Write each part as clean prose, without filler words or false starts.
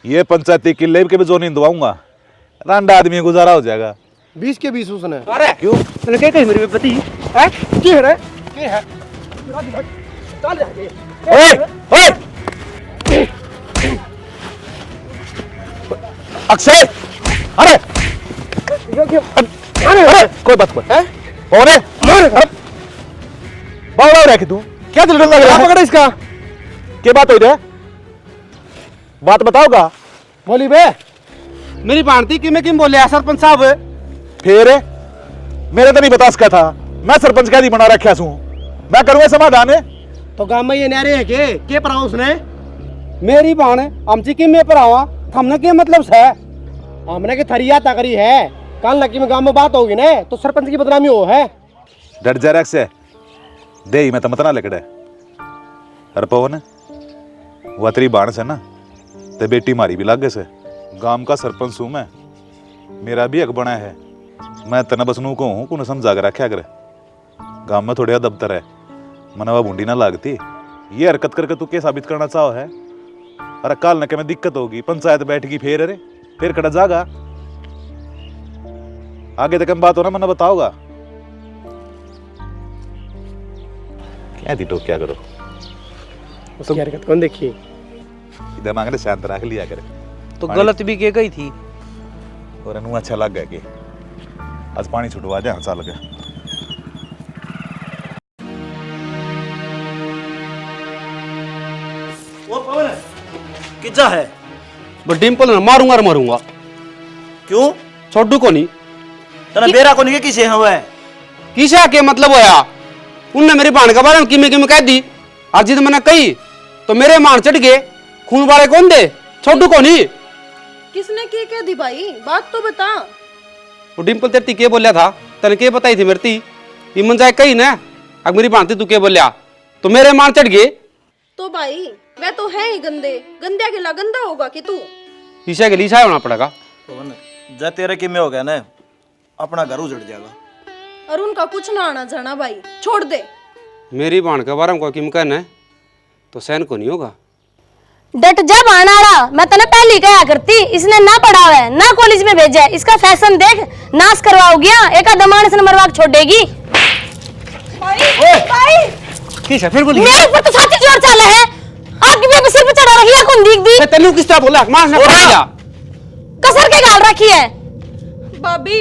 ये पंचायती किले के भी जो नहीं दवाऊंगा, रांडा आदमी गुजारा हो जाएगा। 20 के 20 उसने। अरे क्यों तने क्या कही मेरी बेपति है? क्या है रे? क्या है? चल जाके। ओए ओए अक्षय, अरे अरे कोई बात कोई है और बावड़ा रहा कि तू क्या दिल लग रहा है? पकड़ इसका। क्या बात हो रही है? बात बताओगा? बोली बे मेरी भांति कि मैं किम बोले सरपंच साहब। फिर मेरे तो नहीं बता सका था, मैं सरपंच कैदी बना रखा हूं, मैं करूंगा समाधान है। तो गांव में ये नारे है के परा उसने मेरी भाण हमची किम में परावा हमने के मतलब है हमने के थरिया तकरी है कल लकी में गांव में बात होगी ना तो सरपंच की बदनामी हो है। डर जा रहा से दे मैं तो मत ना लकड़े। अरे पवन वो तेरी बाण से ना ते बेटी मारी भी लागे से गांव का सरपंच हूं मैं, मेरा भी हक बना है। मैं तना बसनू को हूं कुने समझा के रखा करे। गांव में थोड़ा दफ्तर है, मनवा बूंदी ना लागती। ये हरकत करके तू क्या साबित करना चाहो है? अरे काल न के में दिक्कत होगी, पंचायत बैठगी फिर अरे फिर कड़ा जागा आगे तक बात हो ना मना बताओगा क्या दी टोक क्या करो उसकी हरकत कौन देखी? दिमाग ने शांत रख लिया करे तो गलत भी के गई थी और अनु अच्छा लग गया कि आज पानी छुटवा दे हाँ चल गया। वो पवन किजा है वो डिम्पल मारूंगा और मारूंगा। क्यों छोड़ू को नहीं तना बेरा को नहीं किसे है किसे के मतलब होया उनने मेरी भाण के बारे में किमे किमे कह दी आज जिद मैंने कही तो मेरे मान चढ़ गए खून वाले कौन दे छोड़ू को नहीं। किसने के कह दी भाई बात तो बता। वो डिम्पल तेरी के बोलिया था तने के बताई थी मेरी इमन जाए कही ना अब मेरी भांति तू के बोलिया तो मेरे मान चढ़ गए। तो भाई मैं तो है ही गंदे गंदे के ला गंदा होगा कि तू ईशा के लिए होना पड़ेगा। पवन जा तेरे किमे हो गया ना अपना घर उजड़ जाएगा और उनका कुछ ना आना जाना भाई छोड़ दे। मेरी भाण के बारे में कोई किम कहना है तो सहन को नहीं होगा। डट जा भाणाड़ा मैं तने पहले कहा करती इसने ना पढ़ा है ना कॉलेज में भेजा है इसका फैशन देख नाश करवाओगी एक दमाने से मरवा के छोड़ेगी। भाई किस है फिर बोली मेरे ऊपर तो साथी जोर चला है आपकी भी सिर पे चढ़ा रखी है कौन देख दी तेनू किस तरह बोला मारना पड़ेगा कसर के गाल रखी है। भाभी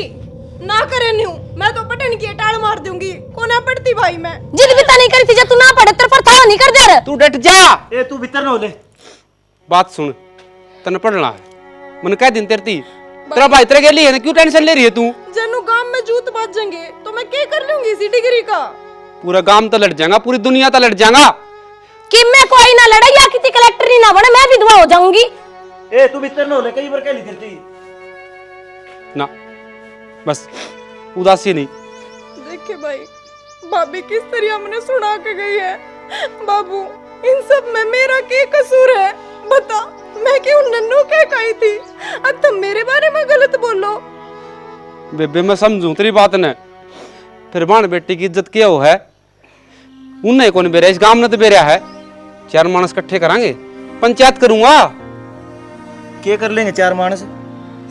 ना करे न्यू मैं तो पटन की टाड़ मार दूंगी कोना पड़ती भाई मैं जिद भी नहीं करी थी जब तू ना पढ़े तेरे पर था नहीं कर दे तू डट जा। ए तू भीतर ना हो ले बात सुन तने पढ़ना है मैंने कह दिन तेरी तेरा भाई तेरे के लिए क्यों टेंशन ले रही है तू? जनू गांव में जूत बाजेंगे तो मैं क्या कर लूंगी इसी डिग्री का। पूरा गांव तो लड़ जाएगा पूरी दुनिया तो लड़ जाएगा कि मैं कोई ना लड़ा या किसी कलेक्टर नहीं ना बने मैं विधवा हो जाऊंगी। ए तू भीतर ना हो ले कई बार कह ली तेरी ना बस उदासी नहीं। देखे भाई भाभी किस तरह हमने सुना के गई है। बाबू इन सब में मेरा क्या कसूर है बता मैं क्यों नन्नू क्या कही थी अब तुम मेरे बारे में गलत बोलो। बेबे मैं समझू तेरी बात ने फिर बाण बेटी की इज्जत क्या हो है उन्हें कौन बेरा इस गांव ने तो बेरा है चार मानस इकट्ठे करांगे पंचायत करूंगा। क्या कर लेंगे चार मानस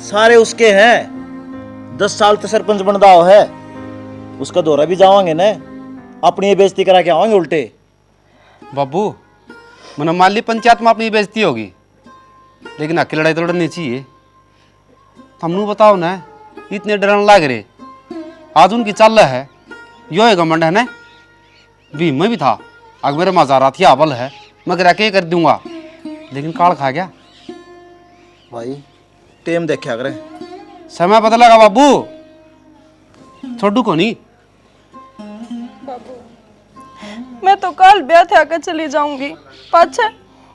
सारे उसके हैं 10 साल तो सरपंच बन दाओ है उसका दौरा भी जावांगे ना अपनी बेइज्जती करा के आवांगे उल्टे। बाबू मैंने मान ली पंचायत में अपनी बेइज्जती होगी लेकिन अकेले लड़ाई तो लड़नी चाहिए। हमनू बताओ ना इतने डरन लाग रहे आज उनकी चाल है यो है घमंड है ना भी मैं भी था अगर मेरे मजारा थी अवल है मगर अकेले कर दूंगा लेकिन काल खा गया भाई टेम देखा करे समय पता लगा बाबू छोड़ू को नहीं। मैं तो कल ब्याह थे आकर चली जाऊंगी पाछे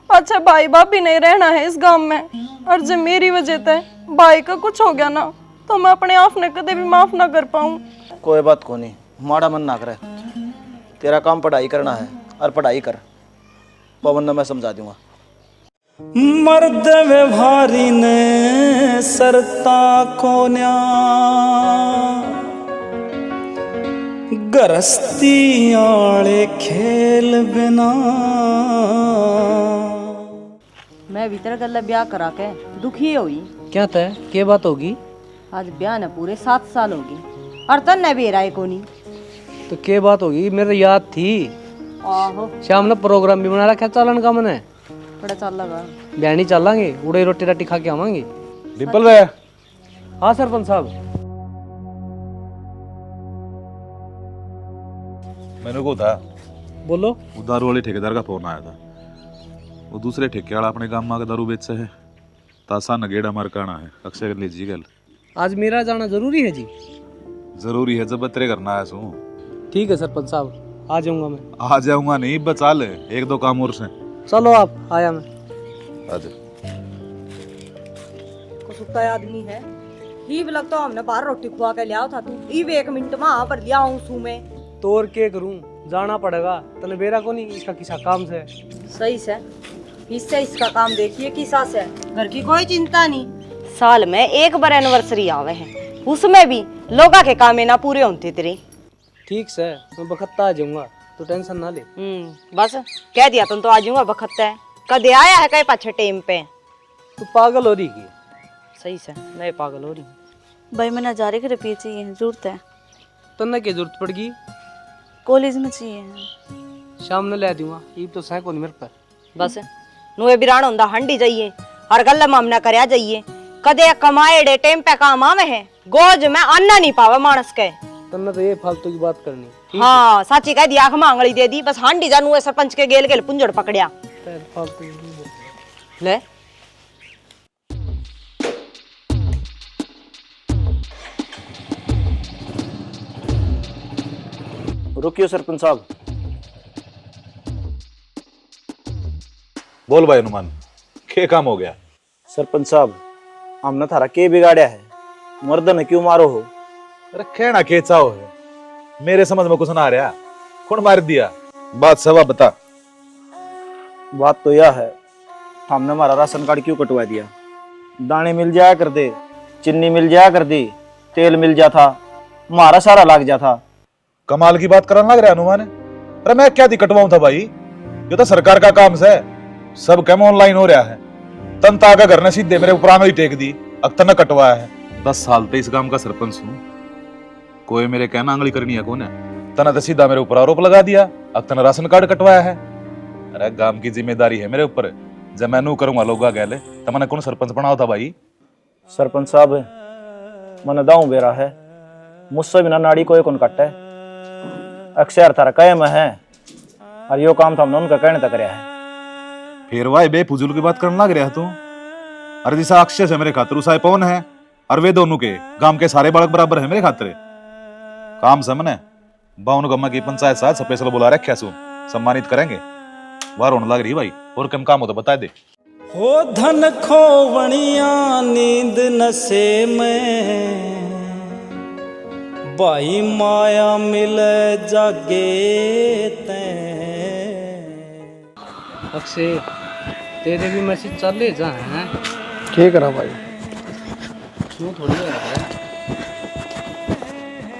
पाछे भाई भाभी नहीं रहना है इस गांव में और जब मेरी वजह से भाई का कुछ हो गया ना तो मैं अपने आप ने कदे भी माफ ना कर पाऊं। कोई बात को नहीं माड़ा मन ना करे तेरा काम पढ़ाई करना है और पढ़ाई कर पवन ने मैं समझा दूंगा। मर्द व्यवहारी ने सरता कोन्या गरस्ती आले खेल बिना। मैं मैं भीतर गल ब्याह करा के दुखी हुई। क्या तय के बात होगी? आज ब्याह ने पूरे 7 साल होगी और तन ने भी राय को नहीं। तो के बात होगी? मेरे याद थी। आहो शाम ने प्रोग्राम भी बना रखा चालन का मैंने। बड़ा चल लगा। बयानी चलांगे, उड़े रोटी राटी खा के आवांगे। डिम्पल भैया। हाँ सरपंच साहब। मैंने को था बोलो। वो दारू वाले ठेकेदार का फोन आया था। वो दूसरे ठेके वाला अपने गांव में आके दारू बेच है। तासा नगेड़ा मरकाना है। अक्षय कर लीजिए गल। आज मेरा जाना जरूरी है जी? जरूरी है, जब बतरे करना है सू। ठीक है सरपंच साहब, आ जाऊंगा मैं। आ जाऊंगा नहीं, बचा ले, 1-2 काम और से। चलो आप, आया मैं। आजा। कुसुका आदमी है ही लग तो हमने बाहर रोटी खुआ के लिया था। तू ई 1 मिनट में वहां पर लिया हूं सू में तो और क्या करूं, जाना पड़ेगा। तने बेरा को नहीं, इसका किसा काम से। सही से इससे इसका काम देखिए किसा से। घर की कोई चिंता नहीं। साल में एक बार एनिवर्सरी आवे है, उसमें भी लोगा के काम ना पूरे होते तेरे। ठीक से, मैं बखत्ता आ जाऊंगा, तो टेंशन ना ले। बस कह दिया तुम तो आ जाऊंगा बखत्ता है। कदे आया है कहीं पाछे टेम पे। तू पागल हो रही की? सही से मैं पागल हो रही हूँ। भाई मैंने 1000 के रुपये चाहिए, जरूरत है। तन्ने की जरूरत पड़गी? कॉलेज में चाहिए। शाम ने ले दूंगा, ईब तो सह को नहीं मेरे पर। बस नुए बिराण होंदा हंडी जाइए हर गल मामना करया जाइए। कदे कमाए डे टेम पे काम आवे है, गोज में अन्ना नहीं पावे मानस के। तन्ने तो ये फालतू की बात करनी। हाँ साची कह दी, आंख में आंगली दे दी। बस हांडी जा नुए सरपंच के गेल गेल पुंजड़ पकड़या फालतू की। ले। रुकियो सरपंच साहब। बोल भाई हनुमान, क्या काम हो गया? सरपंच साहब, हमने थारा के बिगाड़या है? मर्दन क्यों मारो हो? रखे ना के चाहो है, मेरे समझ में कुछ ना आ रहा। कौन मार दिया? बात सवा बता। बात तो यह है, हमने हमारा राशन कार्ड क्यों कटवा दिया? दाने मिल जाया कर दे, चीनी मिल जाया कर दी, तेल मिल जाता, हमारा सारा लाग जाता। कमाल की बात करने लग रहा है हनुमान। अरे मैं क्या दी कटवाऊं था भाई, ये तो सरकार का काम है। सब कैम ऑनलाइन हो रहा है। तन ताका घर ने सीधे मेरे ऊपर आंगली टेक दी, अख्तर ने कटवाया है। 10 साल से इस गांव का सरपंच हूँ, कोई मेरे कहना आंगली करनी है कौन है? तना तो सीधा मेरे ऊपर आरोप लगा दिया, अख्तर ने राशन कार्ड कटवाया है। अरे गांव की जिम्मेदारी है मेरे ऊपर, जब मैं नू करूंगा लोग गैले तो मैंने कौन सरपंच बनाओ था भाई? सरपंच साहब, मन दाऊ बेरा है, मुझसे बिना नाड़ी कोई कौन कट है। अक्षर थारा कहे में है, और यो काम तो हमने उनका कहने तक रहा है। फिर वाई बेफुजूल की बात करने लग रहा तू। अरे जिसा अक्षय है मेरे खातिर, उसा पवन है, और वे दोनों के गांव के सारे बालक बराबर है मेरे खातिर। काम समने बाउन गम्मा की पंचायत साथ स्पेशल बुला रखे सु, सम्मानित करेंगे। बाहर होने लग रही भाई, और कम काम हो तो बता दे। हो धन खोवणिया नींद नशे में, भाई माया मिले जागे ते। अक्षय, तेरे भी मैसेज चले जा हैं? ठीक है भाई। क्यों थोड़ी हो रहा है?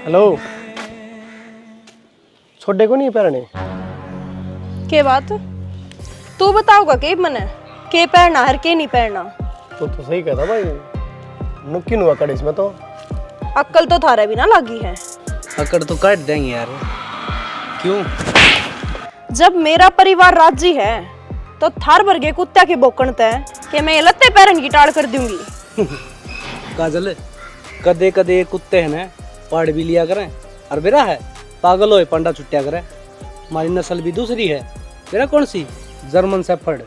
हेलो, छोड़े को नहीं पैरने? के बात तू बताओगा के मने के पहनना है के नहीं पहनना? तो सही कहता भाई, नुक्की नुआ कड़ इसमें तो। अक्ल तो थारे भी ना लगी है। अकड़ तो काट देंगे यार। क्यों? जब मेरा परिवार राजी है तो थार वर्गे कुत्ता के बोकणते है कि मैं ये लत्ते पैरन की टाड़ कर दूंगी। काजल, कदे कदे कुत्ते हैं ना, पाड़ भी लिया करें। और बेरा है पागल होए पंडा छुट्टिया करें। हमारी नस्ल भी दूसरी है। बेरा कौन सी? German shepherd.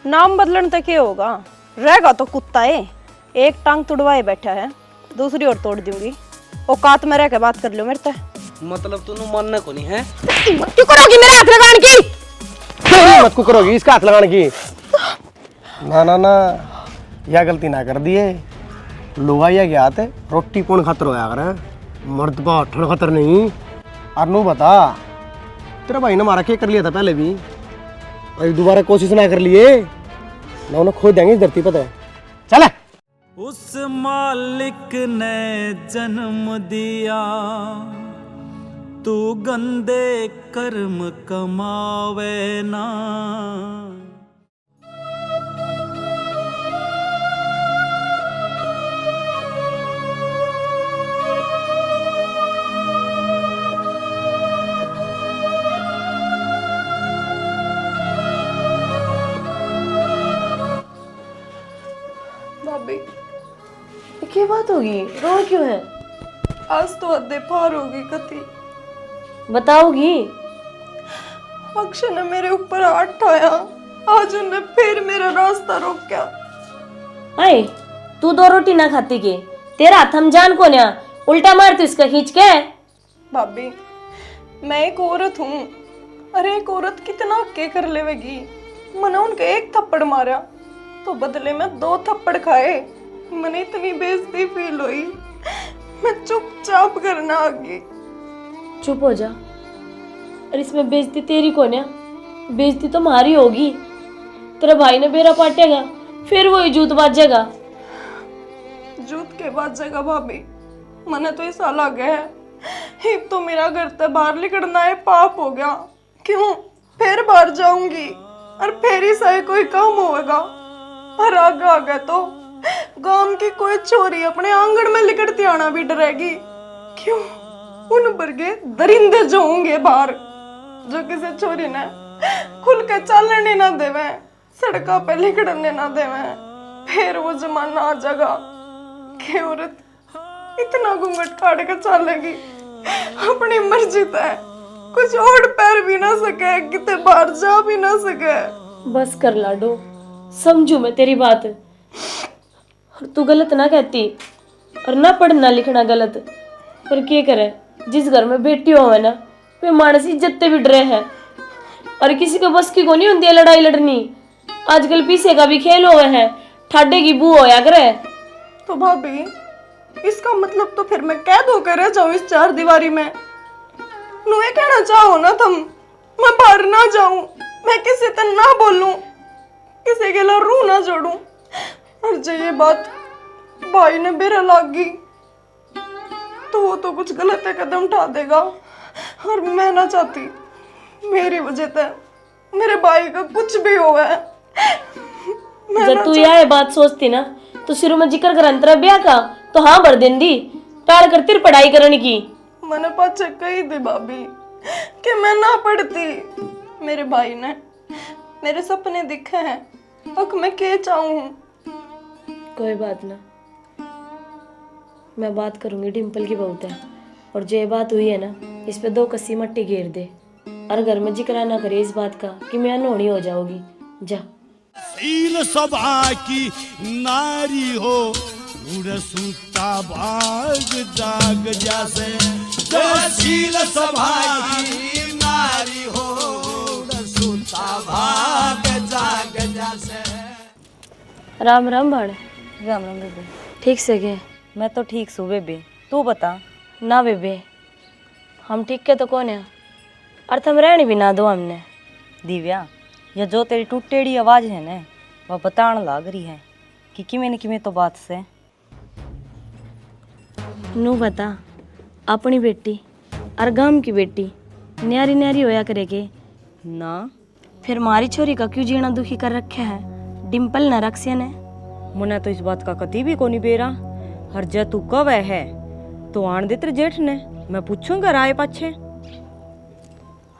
नाम बदलन तक के होगा, रहेगा तो कुत्ता है। एक टांग तुड़वाए बैठा है, दूसरी और तोड़ दूंगी। औकात में रह के बात कर लो मेरे से। मतलब तूने मानना को नहीं है? क्यों करोगी मेरे हाथ लगाने की? मत को करोगी इसका हाथ लगाने की? ना ना ना, यह गलती ना कर दिए। लोहा यह क्या हाथ है, रोटी कौन खातर होया कर, मर्द बा ठड़ खातर नहीं। और नू बता, तेरा भाई ने मारा क्या कर लिया था पहले भी, और दोबारा कोशिश ना कर लिए ना, उन्हें खो देंगे इस धरती पर। चल। उस मालिक ने जन्म दिया, तू गंदे कर्म कमावे ना। भाभी। क्या बात होगी, रो क्यों है? आज तो हद पार होगी कति। बताओगी? अक्षय ने मेरे ऊपर हाथ उठाया, आज उन्हें फिर मेरा रास्ता रोका। अरे तू 2 रोटी ना खाती के, तेरा हाथ हम जान को ना उल्टा मारती उसका खींच के। भाभी मैं एक औरत हूँ, अरे एक औरत कितना के कर लेवेगी। मैंने उनके एक थप्पड़ मारा तो बदले में 2 थप्पड़ खाए। मैंने इतनी बेइज्जती फील हुई, मैं चुपचाप करना आगे। चुप हो जा। और इसमें बेइज्जती तेरी को ना, बेइज्जती तो हमारी होगी। तेरा भाई ने बेरा पाटेगा, फिर वही जूत बाजेगा। जूत के बाद जगह भाभी, मैंने तो ऐसा लगा है एक तो मेरा घर से बाहर निकलना है पाप हो गया। क्यों फिर बाहर जाऊंगी और फिर ही सही कोई काम होगा। और आगे आगे तो गांव की कोई छोरी अपने आंगन में लिकड़ती आना भी डरेगी। क्यों उन बर्गे दरिंदे जो होंगे बाहर, जो किसी छोरी ने खुल के चलने ना देवे, सड़का पे लिकड़ने ना देवे। फिर वो जमाना आ जाएगा कि औरत इतना घूंघट काट के चलेगी अपनी मर्जी से, कुछ और पैर भी ना सके, कितने बाहर जा भी ना सके। बस कर लाडो, समझू मैं तेरी बात। और तू गलत ना कहती, और ना पढ़ना लिखना गलत, पर क्या करे, जिस घर में बेटी हो ना वे मानस इज्जत भी डरे हैं। और किसी को बस की को नहीं होती है लड़ाई लड़नी। आजकल पीछे का भी खेल हुए हैं, ठाडे की बू होया करे। तो भाभी इसका मतलब तो फिर मैं कैद होकर रह जाऊं इस 4 दीवारी में। नुए कहना चाहो ना तुम, मैं बाहर ना जाऊं, मैं किसी से ना बोलूं, किसी के लिए रू ना जोड़ूं। और जो ये बात भाई ने बेरा लागी तो वो तो कुछ गलत कदम उठा देगा। और मैं ना चाहती मेरी वजह से मेरे भाई का कुछ भी हुआ है। जब तू यह बात सोचती ना तो शुरू में जिक्र कर अंतरा ब्याह का तो हाँ भर देंदी, प्यार करती पढ़ाई करने की। मैंने पाछे कही थी भाभी कि मैं ना पढ़ती। मेरे भाई ने मेरे सपने दिखे हैं, अब मैं क्या चाहूं। कोई बात ना, मैं बात करूंगी डिम्पल की बहुत है। और जो ये बात हुई है ना, इस पे 2 कस्सी मट्टी घेर दे, और घर में जिक्र ना करे इस बात का कि मैं अनहोनी हो जाओगी। जा। शील सभा की नारी हो, उड़ सूता भाग जाग जासे। शील सभा की नारी हो, उड़ सूता भाग जाग जासे। राम राम भाड़। राम राम बेबे। ठीक से गए? मैं तो ठीक सू बेबे, तू बता। ना बेबे, हम ठीक के तो कौन है, और तुम रहने भी ना दो हमने। दिव्या, ये जो तेरी टूटेड़ी आवाज है ना, वह बताने लाग रही है कि किमें न किमें तो बात से। नू बता, अपनी बेटी और गांव की बेटी न्यारी न्यारी होया करेगे ना। फिर मारी छोरी का क्यों जीना दुखी कर रखे है डिम्पल न रक्सिया ने। मुने तो इस बात का कति भी कोनी बेरा। हर जा तू कब है तो आन दे तेरे जेठ ने, मैं पूछूंगा राय पाछे।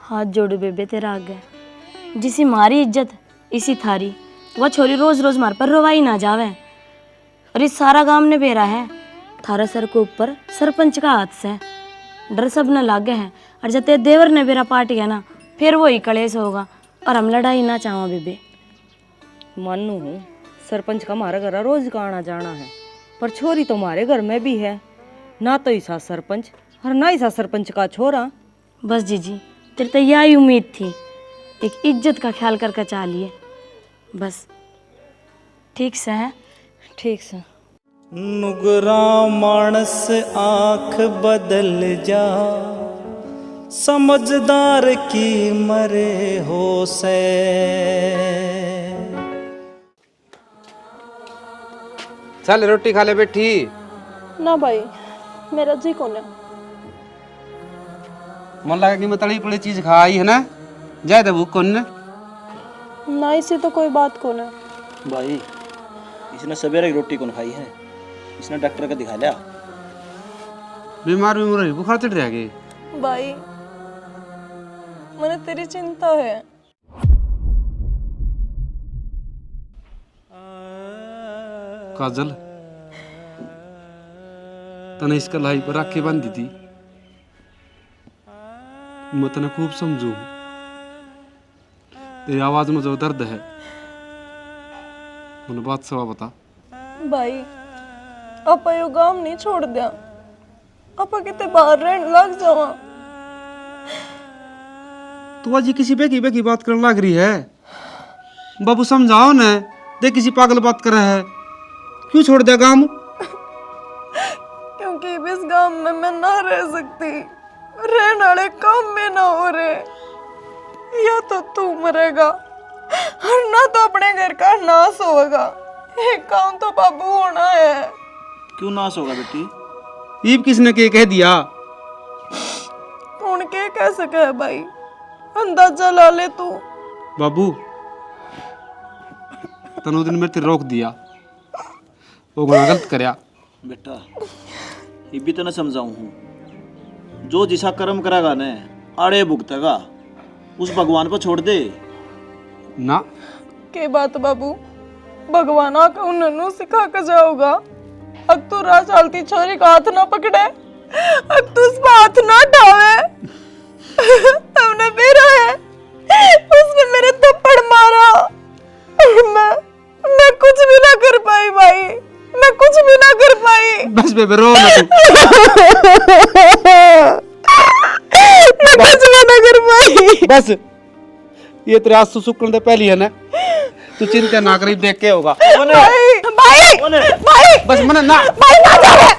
हाथ जोड़ू बेबे तेरा आगे, जिसी मारी इज्जत इसी थारी। वह छोरी रोज रोज मार पर रोवाई ना जावे। और इस सारा गांव ने बेरा है थारा सर के ऊपर सरपंच का हाथ से डर सब न लागे है। और जब ते देवर ने बेरा पाट गया ना, फिर वही कलेश होगा और हम लड़ाई ना चाहो बेबे। मानू हूँ सरपंच का हमारा घर रोज का आना जाना है, पर छोरी तो हमारे घर में भी है ना। तो ईसा सरपंच और ना ईसा सरपंच का छोरा। बस जीजी, तेरे तो यही उम्मीद थी, एक इज्जत का ख्याल करके चालिए बस। ठीक से है? ठीक से। नुगरा मानस आँख बदल जा, समझदार की मरे हो से। चल रोटी खा ले बेटी। ना भाई, मेरा जी कौन है। मन लगा कि मैं तली पड़ी चीज खाई है ना, जाए तो भूख कौन ने। ना इसे तो कोई बात कौन है भाई। इसने सवेरे की रोटी कौन खाई है, इसने डॉक्टर का दिखा लिया। बीमार भी मुझे बुखार चढ़ जाएगी भाई, मुझे तेरी चिंता है। काजल, तने इस कलाई पर राखी बांधी थी, मैं तने खूब समझू। तेरी आवाज में जो दर्द है, मुझे बात सवा बता। भाई आपा यो गांव नहीं छोड़ दिया, आपा किते बाहर रहने लग जावा। तू आज किसी बेकी बेकी बात करने लग रही है। बाबू समझाओ न, देख किसी पागल बात कर रहा है। क्यों छोड़ दिया गांव? क्योंकि इस गांव में मैं ना रह सकती, रहने वाले काम में ना हो रहे। या तो तू मरेगा और ना तो अपने घर का नाश होगा। एक काम तो बाबू होना है। क्यों नाश होगा बेटी? ईब किसने के कह दिया? कौन के कह सके है भाई, अंदाजा ला ले तू। बाबू तनु दिन मेरे ते रोक दिया, वो गुनाह गलत करया। बेटा ये भी तो ना समझाऊं हूँ, जो जिसा कर्म करेगा ने आड़े भुगतेगा, उस भगवान को छोड़ दे ना। के बात बाबू, भगवान का उन्होंने सिखा के जाओगा। अब तू राह चलती छोरी का हाथ ना पकड़े, अब तू उसका हाथ ना ढावे। हमने मेरा है, उसने मेरे थप्पड़ मारा। मैं कुछ भी ना कर पाई भाई, मैं कुछ भी ना कर पाई। बस बेबे रो ना तू। मैं कुछ भी ना कर पाई। बस ये तेरे आंसू सूखने दे पहली है ना, तू चिंता ना करी, देख के होगा। भाई भाई भाई बस मन ना भाई ना जावे।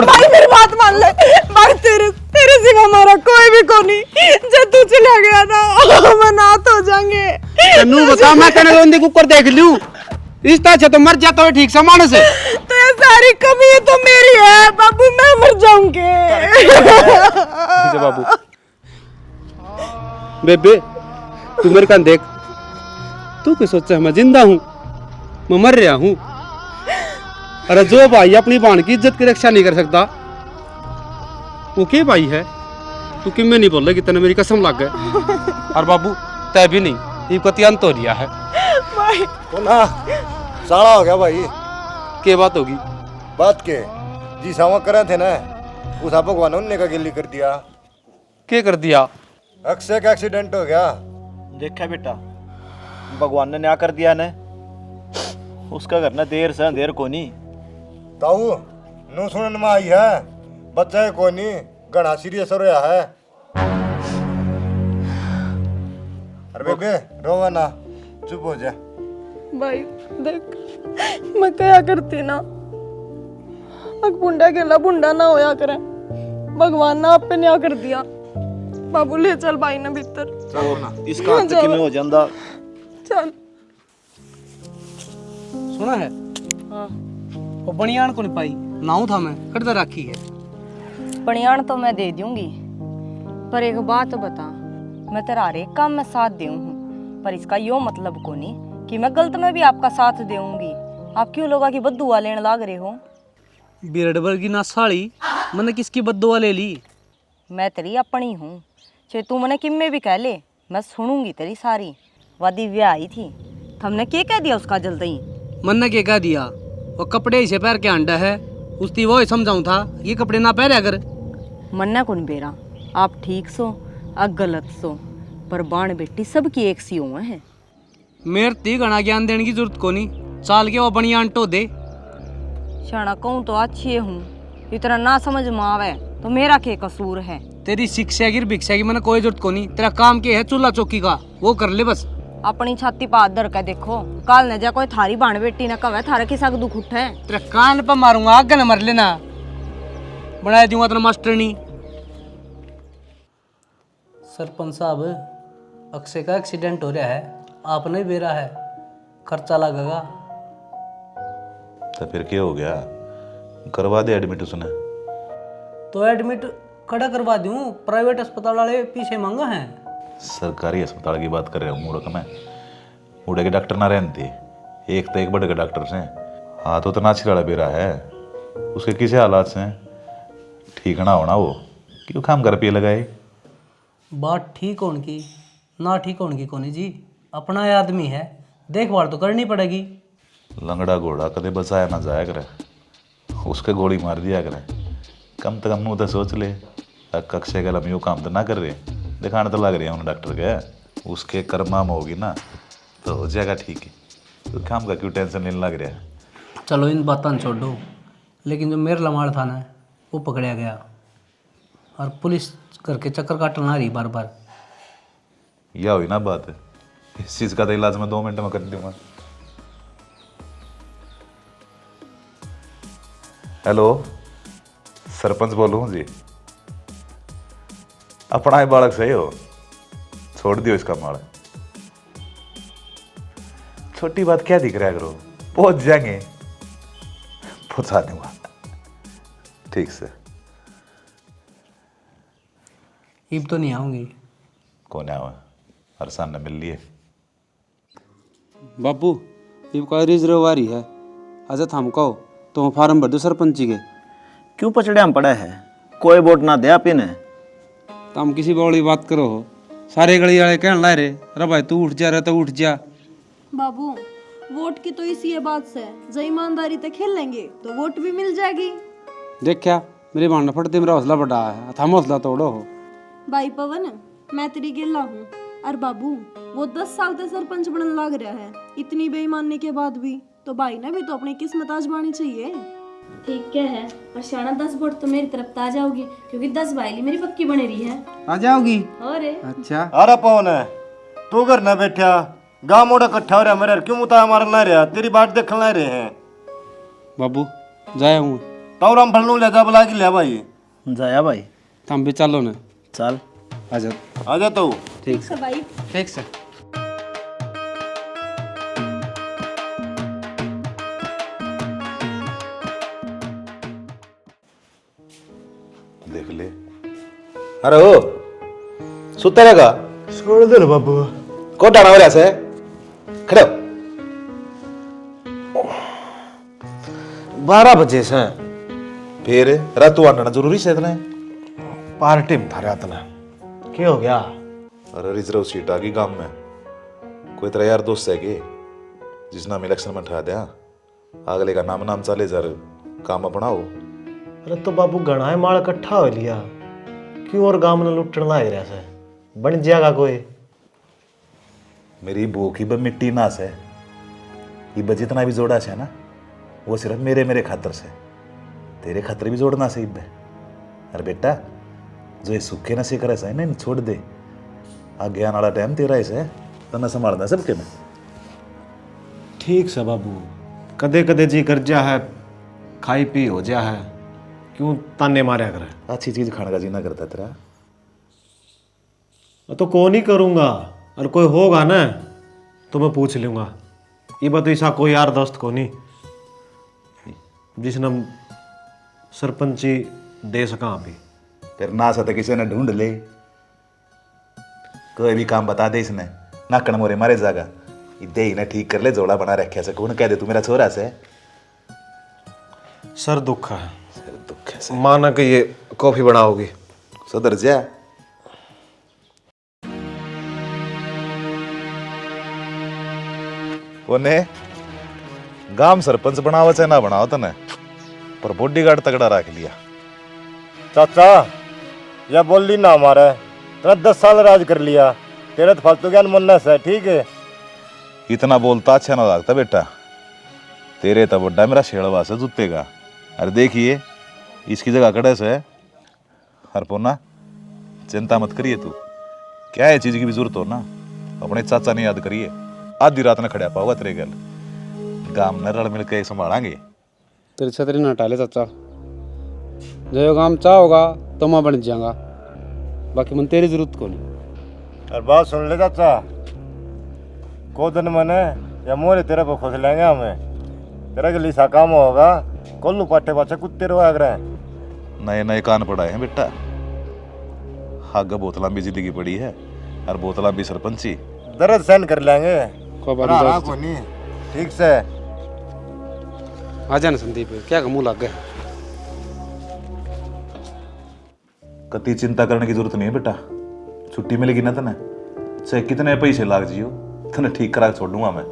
भाई मेरी बात मान ले भाई, तेरे तेरे सिवा हमारा कोई भी को नहीं। जब तू चला गया ना मैं नाथ हो जाएंगे। तन्नू बता, मैं तेरे रोंदी कुकर देख लूं, इस तरह से तो मर जाता है ठीक से मानस है। तो ये सारी कमी तो मेरी है बाबू, मैं मर जाऊंगी। बाबू बेबे तू मेरे कान देख, तू क्या सोचा मैं जिंदा हूँ, मैं मर रहा हूँ। अरे जो भाई अपनी बहन की इज्जत की रक्षा नहीं कर सकता, वो के भाई है? तू कि मैं नहीं बोल रहा कि तेने मेरी कसम लग गए। और बाबू तय भी नहीं, ये कति अंत हो लिया है। भाई ना साड़ा हो गया भाई। के बात होगी? बात के जी सावा करे थे ना, उस भगवान ने का गिल्ली कर दिया। के कर दिया? अक्षय का एक्सीडेंट हो गया। देखा बेटा, भगवान ने न्याय कर दिया ने, उसका घर ना देर से अंधेर को नहीं। ताऊ नु सुनन में आई है, बच्चा को नहीं घना सीरियस हो रहा है। अरे बेबे रोवा ना, चुप हो जा। भाई देख, मैं क्या करती ना, अग बुंडा गेला बुंडा ना होया करे। भगवान ने आप पे न्याय कर दिया। बाबू ले चल भाई ने भीतर। चलो ना, इसका हाथ तक में हो जांदा। चल। सुना है? हाँ। वो बनियान को नहीं पाई, नाऊ था मैं कटदा राखी है। बनियान तो मैं दे दूंगी, पर एक बात बता, मैं तेरा हर एक काम में साथ दूं हूँ, पर इसका यो मतलब को नहीं कि मैं गलत में भी आपका साथ दूंगी। आप क्यों लोगों की बद्दुआ लेने लग रहे हो? बिरडबर की ना साड़ी मैंने किसकी बद्दुआ ले ली? मैं तेरी अपनी हूँ, चाहे तू मने किम्मे भी कह ले, मैं सुनूंगी तेरी सारी। वादी ब्याह आई थी, हमने क्या कह दिया उसका जल्दी? मन ने क्या कह दिया? वो कपड़े इसे पैर के अंडा है, उसकी वो ही समझाऊं था ये कपड़े ना पहने अगर। मन्ना कौन बेरा, आप ठीक सो आ गलत सो, पर बाण बेटी सबकी एक सी हुआ है। मेरे ती घना ज्ञान देने की जरूरत को नहीं, चाल के वो बनियान टो दे। शाना कहूँ तो अच्छी हूँ, इतना ना समझ में आवे तो मेरा क्या कसूर है? तेरी शिक्षा की भिक्षा की मैंने कोई जरूरत को नहीं, तेरा काम क्या है चूल्हा चौकी का, वो कर ले बस। अपनी छाती पर हाथ धर के देखो, काल न जा कोई थारी बाण बेटी न कवे थारा किसा दुख उठे। तेरा कान पर मारूंगा, आगे न मर लेना, बना दूंगा तेरा मास्टरनी। सरपंच साहब, अक्षय का एक्सीडेंट हो रहा है, आपने भी बेरा है, खर्चा लगेगा। तो फिर क्या हो गया, करवा दे एडमिट उसने। तो एडमिट खड़ा करवा दूं, प्राइवेट अस्पताल वाले पीछे मांगा है। सरकारी अस्पताल की बात कर रहा हूँ मूर्ख में, उड़े के डॉक्टर ना रहते, एक तो एक बड़े के डॉक्टर से। हाँ तो नाची वाला बेरा है, उसके किसी हालात से ठीक ना होना, वो क्यों काम कर पिए लगाए। बात ठीक होने की ना ठीक होने की कोनी जी, अपना आदमी है, देखभाल तो करनी पड़ेगी। लंगड़ा घोड़ा कदे बचाया ना जाया करे, उसके गोली मार दिया करे। कम से कम तो सोच ले, कक्षे का लम्बी काम तो ना कर रहे, दिखाने तो लग रहे हैं डॉक्टर के, उसके कर्मा में होगी ना तो हो जाएगा ठीक है। तो काम का क्यों टेंशन लेने लग रहा है? चलो इन बातों छोड़ दो, लेकिन जो मेरा लमाड़ था ना वो पकड़ा गया और पुलिस करके चक्कर काटना रही बार बार। यह हुई ना बात, इस चीज़ का तो इलाज मैं 2 मिनट में कर दूंगा। हेलो, सरपंच बोलूँ जी। अपना ही बालक सही हो, छोड़ दियो इसका माल। छोटी बात क्या दिख रहा है, करो पहुंच जाएंगे, पहुंचा दूंगा ठीक से। ईब तो नहीं आऊंगी। कौन आवा, हर सामने मिल लिए। बाबू ये का रिजर्व आ रही है, अच्छा थम कहो तो फार्म भर दो सरपंची के। क्यों पचड़े हम पड़ा है, कोई वोट ना दे आप इन्हें। तो हम किसी बड़ी बात करो हो, सारे गली वाले कहने ला रहे, अरे भाई तू उठ जा रहा तो उठ जा। बाबू वोट की तो इसी ये बात से जो ईमानदारी से खेल लेंगे तो वोट भी मिल जाएगी। देख क्या मेरी भांडा फटते मेरा हौसला बढ़ा है, थम हौसला तोड़ो हो। भाई पवन मैं तेरी गिल्ला हूँ, और बाबू वो 10 साल से सरपंच बनने लग रहा है, इतनी बेईमानी के बाद भी, तो भाई ने भी तो अपनी किस्मत आजमानी चाहिए। ठीक क्या है, और शाना 10 वोट तो मेरी तरफ आ जाओगी, क्योंकि 10 भाईली मेरी पक्की बने रही है। आ जाओगी? और अच्छा अरे पवन है तू घर ना बैठा, गाँव मोड़ा इकट्ठा हो रहा मेरे, क्यों मुता मारना रहा, तेरी बात देखना रहे हैं। बाबू जाया हूँ तो हम फलनू ले जा बुला के ले भाई। जाया भाई, तुम भी चलो ना। चल आजा आजा तो ठीक से भाई। ठीक से। देख ले, अरे ओ सुता रहेगा, छोड़ दे बाबू। को डाना हो रहा से, खड़े हो। 12 बजे से फिर रात आना जरूरी से इतना? पार्टी में था रात ना, क्या हो गया? अरे रिजर्व सीट आ गई गांव में, कोई तेरा यार दोस्त है के जिस नाम इलेक्शन में ठा दिया, अगले का नाम चले जर काम अपनाओ। अरे तो बाबू गणा है माल इकट्ठा हो लिया, क्यों और गांव में लुटना आ रहा से, बन जाएगा कोई। मेरी भूख ही मिट्टी नास है, ये जितना भी जोड़ा से ना वो सिर्फ मेरे खातर से, तेरे खातर भी जोड़ना से इब्बे। अरे बेटा जो ये सूखे नशे करे से ना छोड़ दे, आगे आने वाला टाइम तेरा ऐसे तो ना संभालना सबके में। ठीक से बाबू, कदे कदे जी कर जा है, खाई पी हो जा है, क्यों ताने मारा करे। अच्छी चीज खाने का जीना करता तेरा। तो कौन ही करूँगा, और कोई होगा ना तो मैं पूछ लूँगा। ये बात ऐसा कोई यार दोस्त को नहीं जिसने सरपंची दे सका अभी। फिर ना सते किसी ने ढूंढ ले, कोई भी काम बता दे इसने, नाकड़ मोरे मारे जागा, दे ही ना ठीक कर ले, जोड़ा बना रखे से, कौन कह दे तू मेरा छोरा से। सर दुख है, सर दुख है से। माना कि ये कॉफी बनाओगी। सुधर जा। कोने गांव सरपंच बनावा चाहे ना बनाओ तने, पर बॉडीगार्ड तगड़ा रख लिया। चाचा या बोल ली ना हमारा, तेरा 10 साल राज कर लिया, तेरा तो फालतू ज्ञान मुन्नस है, ठीक है। इतना बोलता अच्छा ना लगता बेटा, तेरे तो बड्डा मेरा शेड़वा से जुतेगा। अरे देखिए इसकी जगह कड़े से हर पोना, चिंता मत करिए तू, क्या है चीज की भी जरूरत हो ना अपने चाचा ने याद करिए, आधी रात में खड़ा पाओगा तेरे गल, गांव ने रल मिल के संभालेंगे। तेरी छतरी ना हटा ले चाचा, जो काम चाहोगा तो मैं बन जाऊंगा, बाकी मन तेरी जरूरत को नहीं। और बात सुन ले चाचा, को दिन मने या मोरे तेरे को खुश लेंगे हमें, तेरा के लिसा काम होगा, कोल्लू पाटे पाचे कुत्ते रोया करे। नए नए कान पड़ाए हैं बेटा, आगे बोतला भी जिंदगी पड़ी है, और बोतला भी सरपंची, दर्द सहन कर लेंगे। को नहीं ठीक से आ जाना संदीप, क्या का मुंह लग गया। कति चिंता करने की जरूरत नहीं है बेटा, छुट्टी मिलेगी ना तने, चाहे कितने पैसे लाग जियो तने ठीक करा छोड़ दूंगा मैं।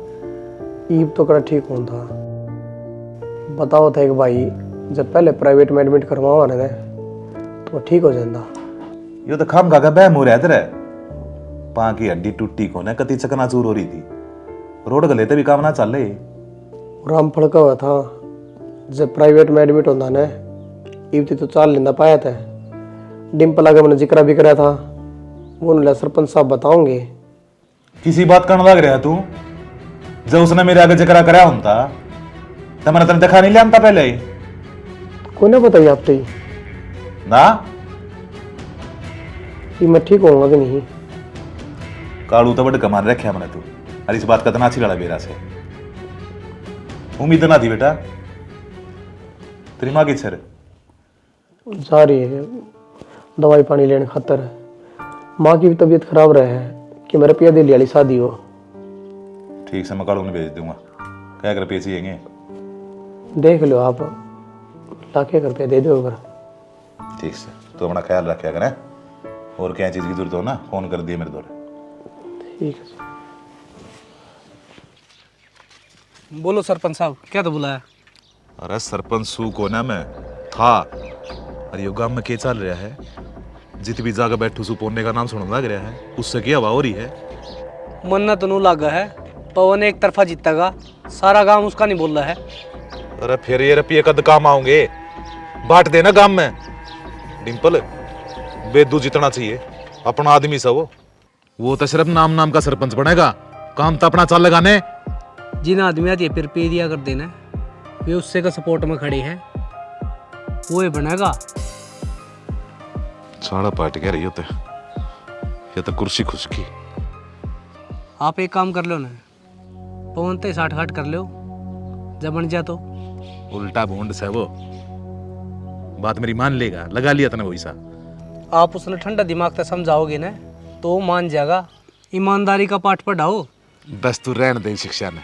ईब तो कड़ा ठीक होता था। बताओ था कि भाई जब पहले प्राइवेट में एडमिट करवाओ ने तो ठीक हो जाता। यो तो खाम खागा बह मुँह रहते रहे। पाँ की हड्डी टूटी को न कति चकनाचूर हो रही थी। रोड गले तो भी काम ना चल रही। राम फड़का हुआ था जब प्राइवेट में एडमिट होता ने ईब तो चाल लेना पाया था। डिम्पल आगे मैंने जिक्र भी कराया था, वो उन्हें सरपंच साहब बताओगे। किसी बात करने लग रहा तू? जब उसने मेरे आगे जिक्र कराया होता तो मैंने तेने देखा नहीं लिया पहले ही कोई ना बताइए आप तो ना कि मैं ठीक होऊंगा कि नहीं। कालू तो बड़ कमान रखे मैंने तू। अरे इस बात का तना छिड़ा बेरा से उम्मीद ना थी बेटा। तेरी माँ की छर जा रही है दवाई पानी लेने खातर। माँ की भी तबीयत खराब रहे है कि मेरे पिया दिल्ली वाली शादी हो। ठीक से मैं कालू ने भेज दूंगा। क्या कर रुपये चाहिए? देख लो आप, लाखे रुपया दे दो अगर। ठीक से तो अपना ख्याल रखा करें। और क्या चीज़ की जरूरत हो ना फोन कर दिए मेरे द्वारा। ठीक है। बोलो सरपंच साहब, क्या तो बुलाया? अरे सरपंच सू को ना मैं था। अरे यो गांव में क्या चल रहा है? जित भी जाकर बैठू सू पोने का नाम सुनने लग रहा है। उससे क्या हवा हो रही है? मन्ना तो नू लागा है, पवन एक तरफा जीतेगा, सारा गांव उसका नहीं बोल रहा है। अरे फिर ये रुपये कद काम आओगे? बांट देना गांव में। डिम्पल बेदू जितना चाहिए अपना आदमी सब। वो तो सिर्फ नाम नाम का सरपंच बनेगा, काम तो अपना चल लगाने। जिन आदमी आती है फिर पे दिया कर देना, वे उससे का सपोर्ट में खड़े हैं, वो ही बनेगा। साड़ा पाट कह रही होते ये तो कुर्सी खुशकी। आप एक काम कर लो ना, पवन ते 60 कर लो, जब बन जा तो। उल्टा भूंड से वो बात मेरी मान लेगा। लगा लिया तने वही सा। आप उसने ठंडा दिमाग से समझाओगे ना तो वो मान जाएगा। ईमानदारी का पाठ पढ़ाओ। बस तू रहने दे शिक्षा ने।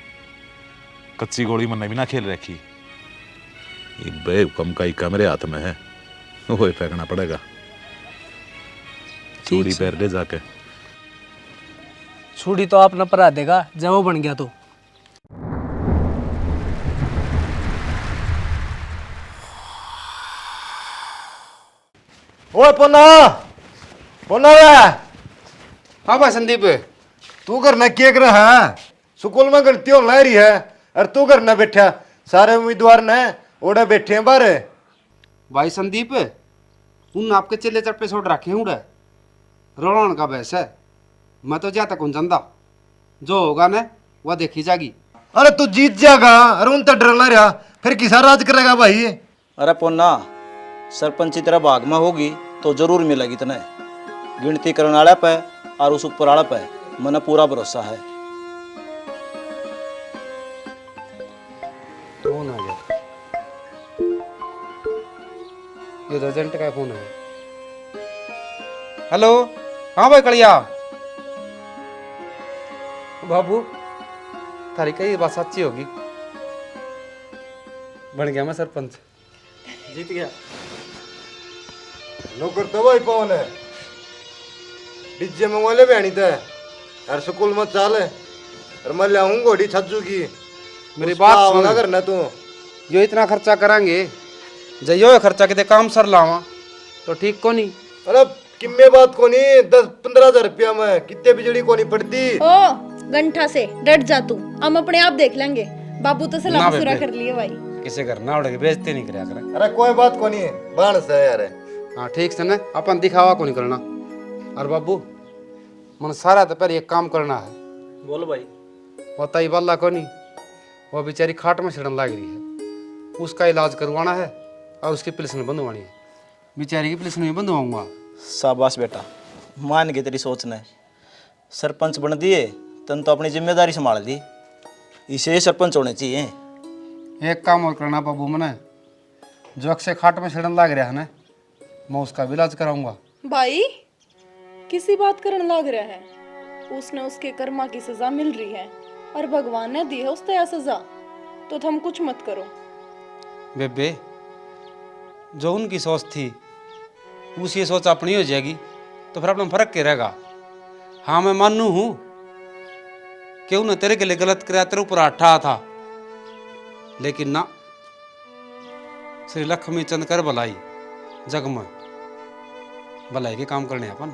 कच्ची गोली मन भी ना खेल रखी। ये बेहुकम का ही कमरे हाथ में है, वो ही फेंकना पड़ेगा। चूड़ी पैर ले जाके। छुड़ी तो आप न परा देगा जब वो बन गया तो। ओए पोना पोना रे, हाँ भाई संदीप। तू करना क्या कर रहा है? स्कूल में गलती हो रही है और तू करना बैठा। सारे उम्मीदवार ने ओड़े बैठे हैं बाहर। भाई संदीप, उन आपके चेले चट्टे छोड़ रखे उड़े रोड़न का भैंस है। मैं तो जा तक जनता जो होगा ना वह देखी जागी। अरे तू जीत जाएगा और उन तो डर रहा फिर किसा राज करेगा भाई? अरे पोन्ना, सरपंची तेरा भाग में होगी तो जरूर मिलेगी तने। गिनती करने वाले पे और उस ऊपर वाले पे मने पूरा भरोसा है। फोन आ गया। ये एजेंट का फोन है। हेलो, हाँ भाई कड़िया। बाबू थारी कही बात सच्ची होगी। बन गया मैं सरपंच। जीत गया। नौकर तो वही पवन है। डीजे में वाले बहनी थे और स्कूल में चाल और मैं लाऊं घोड़ी छज्जू की। मेरी बात सुन करना तू। यो इतना खर्चा करांगे जो खर्चा कितने काम सर लावा तो ठीक को नहीं। अरे किम्मे बात को नहीं, 10-15 हजार रुपया में कितने बिजली को नहीं पड़ती। ओ गंठा से डट जा तू, हम अपने आप देख लेंगे। बाबू तो सलाह पूरा कर लिए भाई। किसे करना उड़े बेइज्जती नहीं करया करे। अरे कोई बात को नहीं, बाण से यार। हाँ ठीक से ना, अपन दिखावा को नहीं करना। और बाबू मन सारा तो पर एक काम करना है। बोलो भाई। होता ही वाला को नहीं, वो बेचारी खाट में छिड़न लग रही है, उसका इलाज करवाना है और उसकी पिल्सन बंधवानी है। बेचारी की पिल्सन में बंधवाऊंगा। शाबाश बेटा, मान गई तेरी सोच ने। सरपंच बन दिए तन तो अपनी जिम्मेदारी संभाल दी। इसे सरपंच होने चाहिए। एक काम और करना बाबू मने, जो अक्सर खाट में छिड़न लग रहा है ना, मैं उसका भी इलाज कराऊंगा। भाई किसी बात करने लग रहा है? उसने उसके कर्मा की सजा मिल रही है और भगवान ने दी है उससे यह सजा, तो तुम कुछ मत करो। बेबे जो उनकी सोच थी उसी सोच अपनी हो जाएगी तो फिर अपना फर्क क्या रहेगा। हाँ मैं मानू हूँ क्यों ना तेरे के लिए गलत कराया, तेरे ऊपर अट्ठा था, लेकिन ना श्री लक्ष्मी चंद कर भलाई जग में भलाई के काम करने अपन।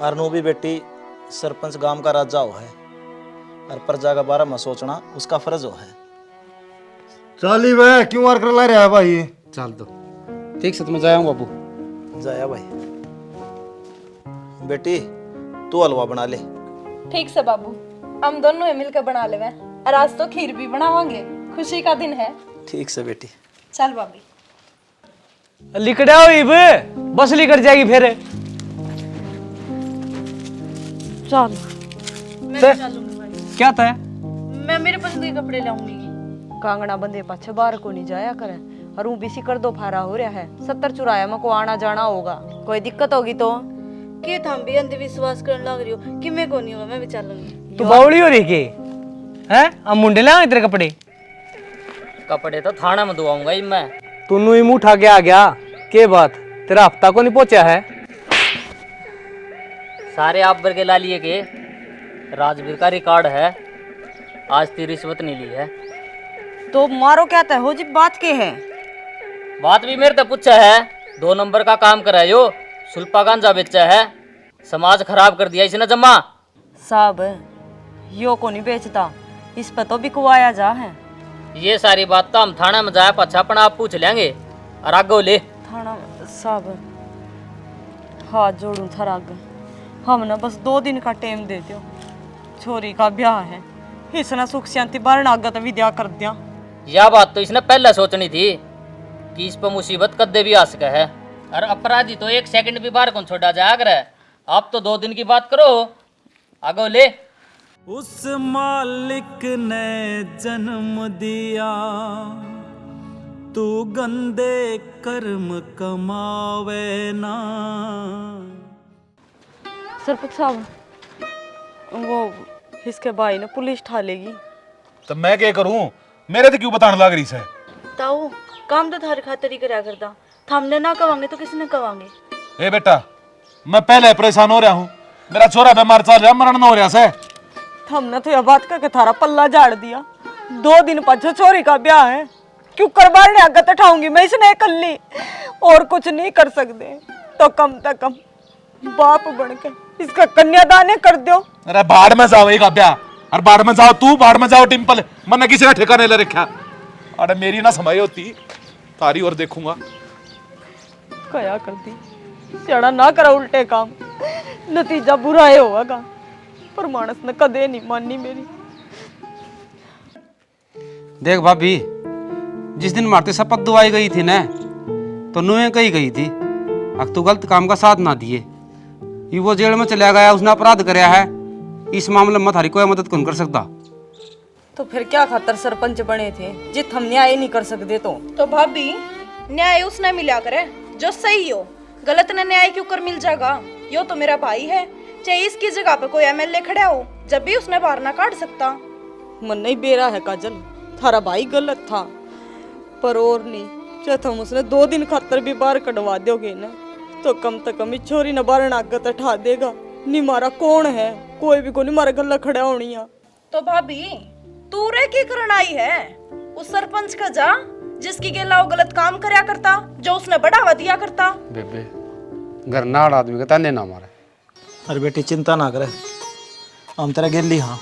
और नो भी बेटी सरपंच गांव का राजा हो है और प्रजा का बारे में सोचना उसका फर्ज हो है। चाली वे क्यों आर कर ला रहा है भाई? चल तो ठीक से तुम्हें जाया बाबू। जाया भाई। बेटी तू हलवा बना ले। ठीक से बाबू, हम दोनों मिलकर बना लेवे और आज तो खीर भी बनावांगे, खुशी का दिन है। ठीक से बेटी। चल भाभी। लिकड़ा हुई बस लिकड़ जाएगी फिर। चल क्या था? मैं मेरे पसंद के कपड़े लाऊंगी। कांगड़ा बंदे पाछे बाहर को नहीं जाया करे और ऊ बीसी कर दो फारा हो रहा है। 70 चुराया में को आना जाना होगा, कोई दिक्कत होगी तो के थाम भी अंधविश्वास करने लग रही हो कि मैं को नहीं होगा, मैं भी चलूंगी। तू बावड़ी हो रही के हैं? अब मुंडे लाए तेरे कपड़े? कपड़े तो थाना में धोआऊंगा ही मैं। तू ही मुंह उठा के आ गया, के बात तेरा हफ्ता को नहीं पहुंचा है? सारे आप वर्गे ला लिए के राजवीर का रिकॉर्ड है, आज तेरी रिश्वत नहीं ली है। तो मारो क्या तय हो जी, बात के है? बात भी मेरे से पूछा है, 2 नंबर का काम करायो, सुल्पा गांजा बेचा है, समाज खराब कर दिया इसने जम्मा। साहब यो को नहीं बेचता, इस पर तो बिकवाया जा है। ये सारी बात तो हम थाना में जाए पछा अपना आप पूछ लेंगे और आगे ले। थाना साहब हाथ जोड़ू थारा आगे, हम ना बस 2 दिन का टाइम दे दो, छोरी का ब्याह है, इसने सुख शांति बारण आगे तो विद्या कर दिया। यह बात तो इसने पहले सोचनी थी कि इस पर मुसीबत कदे भी आ सके है, और अपराधी तो 1 सेकंड भी बाहर कौन छोड़ा जाया करे। आप तो 2 दिन की बात करो, आगे ले। उस मालिक ने जन्म दिया, तू गंदे कर्म कमावे ना। सरपंच साहब वो इसके भाई ने पुलिस ठा लेगी। तो मैं क्या करूं? मेरे तो क्यों बताने लग रही है? ताऊ काम तो थारे खातिर ही करा करता, हमने ना कवांगे तो किसने कवांगे? ए बेटा, मैं पहले परेशान हो रहा हूँ, मेरा छोरा बीमार चल रहा, मरण ना हो रहा से। हमने तो यह बात करके थारा पल्ला झाड़ दिया, 2 दिन पाछे छोरी का ब्याह है, क्यों करवार ने आगे उठाऊंगी मैं इसने कल्ली, और कुछ नहीं कर सकते तो कम से कम बाप बन के इसका कन्यादान कर दो। अरे बाढ़ में जाओ एक ब्याह, और बाढ़ में जाओ तू, बाढ़ में जाओ टिम्पल, मैंने किसी का ठिकाने ले रखा। अरे मेरी ना समय होती तारी और देखूंगा। क्या कर दी चढ़ा ना करा उल्टे काम, नतीजा बुरा ही होगा, पर मानस ने कदे नहीं मानी मेरी। देख भाभी, जिस दिन मारते शपथ दुआई गई थी ना, तो नुए कही गई थी अब तू गलत काम का साथ ना दिए, ये वो जेल में चला गया, उसने अपराध कराया है, इस मामले में थारी कोई मदद कौन कर सकता। तो फिर क्या खातर सरपंच बने थे जित हम न्याय नहीं कर सकते? तो भाभी न्याय उसने मिला करे जो सही हो, गलत ने न्याय क्यों कर मिल जाएगा? यो तो मेरा भाई है, चाहे इसकी जगह पे कोई एमएलए खड़ा हो, जब भी उसने बाहर ना काट सकता। मन नहीं बेरा है काजल, थारा भाई गलत था, पर और नहीं, चाहे तुम उसने 2 दिन खातर भी बाहर कटवा दोगे ना, तो कम से कम छोरी न बाहर आगत उठा देगा। नहीं मारा कौन है, कोई भी को नहीं मारा गला खड़ा होनी है। तो भाभी तू रे की करन आई है? उस सरपंच का जा जिसकी गेला वो गलत काम करया करता, जो उसने बढ़ावा दिया करता। बेबे घर नाड़ आदमी का ताने ना मारे। अरे बेटी चिंता ना करे, हम तेरा गेली हाँ,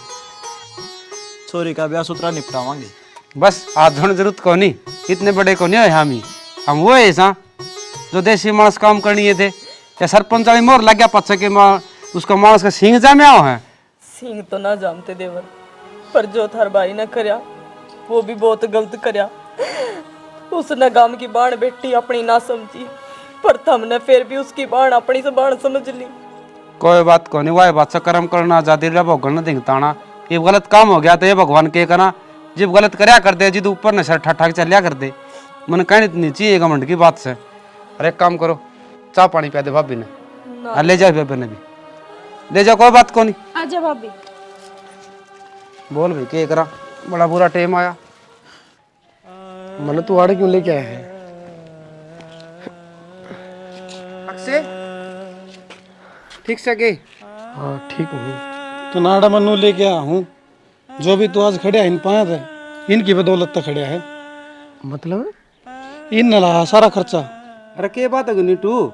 छोरी का ब्याह सुथरा निपटावांगे। बस आज धोने जरूरत को नहीं, इतने बड़े को नहीं है हम वो ऐसा जो देसी मानस काम करनी थे, या सरपंच वाली मोर लग गया पच्चे के उसका मानस का सिंह जामे आओ है। सिंह तो ना जानते देवर, पर जो थार भाई ने करया वो भी बहुत गलत करया। उसने गांव की बाण बेटी अपनी ना समझी, पर हमने फिर भी उसकी बाण अपनी से बाण समझ ली। कोई बात को नहीं, वह बात से कर्म करना जाती रहा भगवान दिखताना, ये गलत काम हो गया तो ये भगवान के करना, जब गलत करया करते जिद ऊपर न सर ठा चलिया करते, मन कहनी नहीं चाहिए घमंड की बात से। अरे एक काम करो, चाय पानी पिया दे भाभी ने, ले जाओ बेबे ने भी ले जाओ, कोई बात को नहीं। आजा भाभी। बोल भाई के करा, बड़ा बुरा टाइम आया। मन तू आड़े क्यों लेके आया है? अक्षय ठीक से के? हाँ ठीक हूँ। तो नाड़ा मनु लेके आया हूँ, जो भी तू आज खड़े इन पाया थे इनकी बदौलत तो खड़े है। मतलब इन न रहा सारा खर्चा। अरे के बात है नीटू,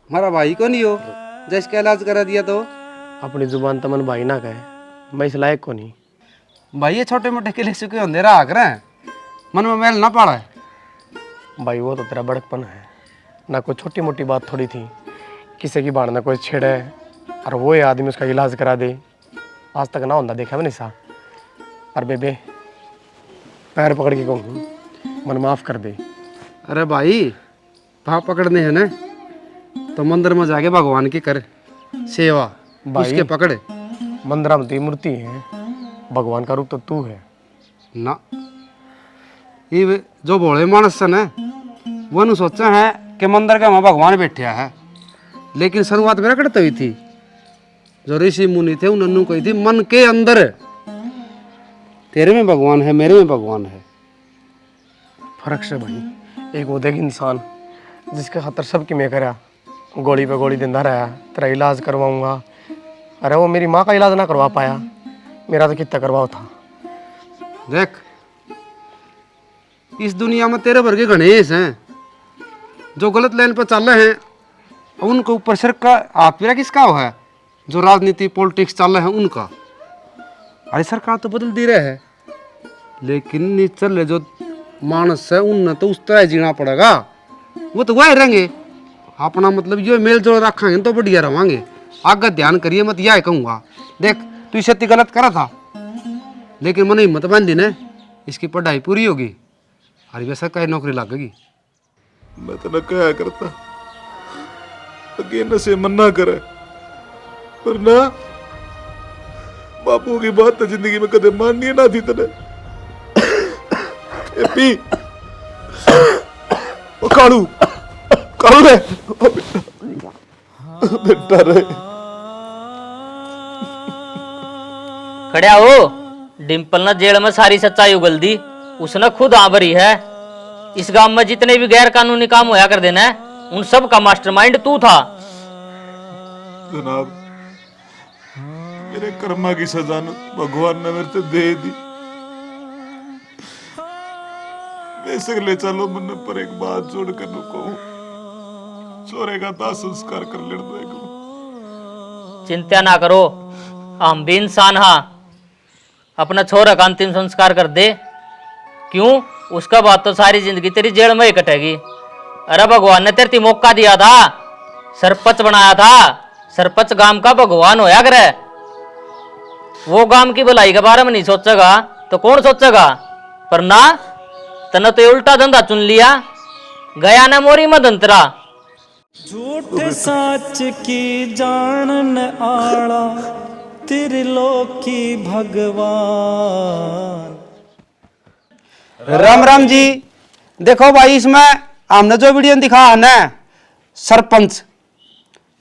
हमारा भाई को नहीं हो जैसे का इलाज करा दिया तो। अपनी जुबान तमन भाई ना कहे, मैं इस लायक को नहीं। भाई ये छोटे मोटे किले से अंधेरा आ कर मन में मैल ना पड़ा है। भाई वो तो तेरा बड़कपन है ना, कोई छोटी मोटी बात थोड़ी थी किसी की बाढ़ ना कोई छेड़े और वो ये आदमी उसका इलाज करा दे। आज तक ना होता देखा मैंने सा। और बेबे पैर पकड़ के कहूँ मन माफ कर दे। अरे भाई भाव पकड़ने हैं ना तो मंदिर में जाके भगवान की कर सेवा, उसके पकड़े। मंदिर में तो मूर्ति है, भगवान का रूप तो तू है ना। ये जो भोले मानस है ना वो नु सोचा है कि मंदिर का वहाँ भगवान बैठे है, लेकिन शुरुआत मेरा करते हुई थी। जो ऋषि मुनि थे उन्होंने कही थी मन के अंदर तेरे में भगवान है, मेरे में भगवान है। फर्क से भाई एक वो देख इंसान जिसके खातर सबकी मैं करा गोली पे गोली देता रहा, तेरा इलाज करवाऊंगा। अरे वो मेरी माँ का इलाज ना करवा पाया, मेरा तो कितना करवाओ था। देख इस दुनिया में तेरे भर के गणेश हैं जो गलत लाइन पर चल रहे हैं, उनके ऊपर सिर का हाथ पीरा किसका हो है? जो राजनीति पॉलिटिक्स चल रहे हैं उनका। अरे सरकार तो बदल दी रहे है, लेकिन नीचे जो मानस है उनने तो उस तरह जीना पड़ेगा। वो तो वही रहेंगे अपना, मतलब ये मेल जोल रखेंगे तो बढ़िया रहेंगे। आगे ध्यान करिए मत, यह कहूँगा। देख तू इससे गलत करा था, लेकिन मन हिम्मत बांधी ने इसकी पढ़ाई पूरी होगी और वैसा कहीं नौकरी लगेगी। मैं तो न कहा करता अगे से मना करे, पर ना बापू की बात तो जिंदगी में कदे माननी ना थी तने। ए पी ओ कालू कालू रे बेटा रे खड़ा हो। डिम्पल ने जेल में सारी सच्चाई उगल दी, उसने खुद आबरी है। इस गांव में जितने भी गैर कानूनी काम होया कर देना उन सब का मास्टरमाइंड तू था। जनाब मेरे कर्मा की सजा भगवान ने मेरे से दे दी। बेशक ले चलो मन पर एक बात जोड़ कर कहूं, छोरे का दाह संस्कार कर ले दो। चिंता ना करो, हम भी इंसान हाँ। अपना छोरा का अंतिम संस्कार कर दे। क्यों? उसका बाद तो सारी जिंदगी तेरी जेल में ही कटेगी। अरे भगवान ने तेरे मौका दिया था, सरपंच बनाया था। सरपंच गांव का भगवान होया करे। वो गांव की भलाई के बारे में नहीं सोचेगा तो कौन सोचेगा? पर ना तने तो उल्टा धंधा चुन लिया, गया ना मोरी मदंतरा। झूठ सच की जानन आला त्रिलोकी भगवान। राम राम जी। देखो भाई इसमें हमने जो वीडियो दिखा है ना सरपंच,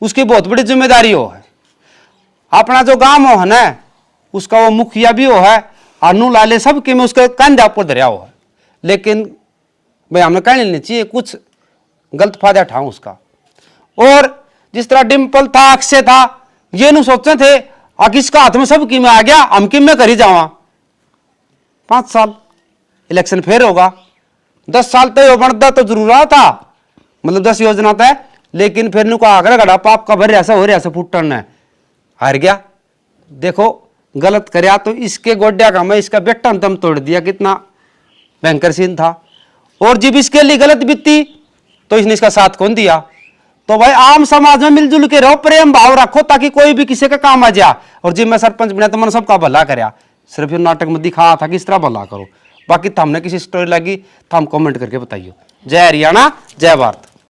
उसकी बहुत बड़ी जिम्मेदारी हो है। अपना जो गांव हो है ना उसका वो मुखिया भी हो है, अनु लाले सबके में उसका कंधा पर धरिया हो है। लेकिन भाई हमने कहने नहीं चाहिए कुछ गलत फायदा उठाऊं उसका। और जिस तरह डिम्पल था, अक्षय था, ये नहीं सोचते थे कि इसका हाथ में सब की में आ गया, हम किम में करी जावा। 5 साल इलेक्शन फिर होगा, 10 साल तो ये बनता तो जरूर रहा था, मतलब 10 योजना था। लेकिन फिर नु कहा घड़ा पाप का भर ऐसा हो रहा ऐसा फुटन है, हार गया। देखो गलत करया तो इसके गोड्या का मैं इसका बेटा दम तोड़ दिया, कितना भयंकर सीन था। और जब इसके लिए गलत बीती तो इसने इसका साथ कौन दिया? तो भाई आम समाज में मिलजुल के रहो, प्रेम भाव रखो ताकि कोई भी किसी का काम आ जाए। और जब मैं सरपंच बना तो मैंने सबका भला करया, सिर्फ ये नाटक में दिखा था कि इस तरह भला करो। बाकी तो हमने किसी स्टोरी लगी तो हम कमेंट करके बताइए। जय हरियाणा, जय भारत।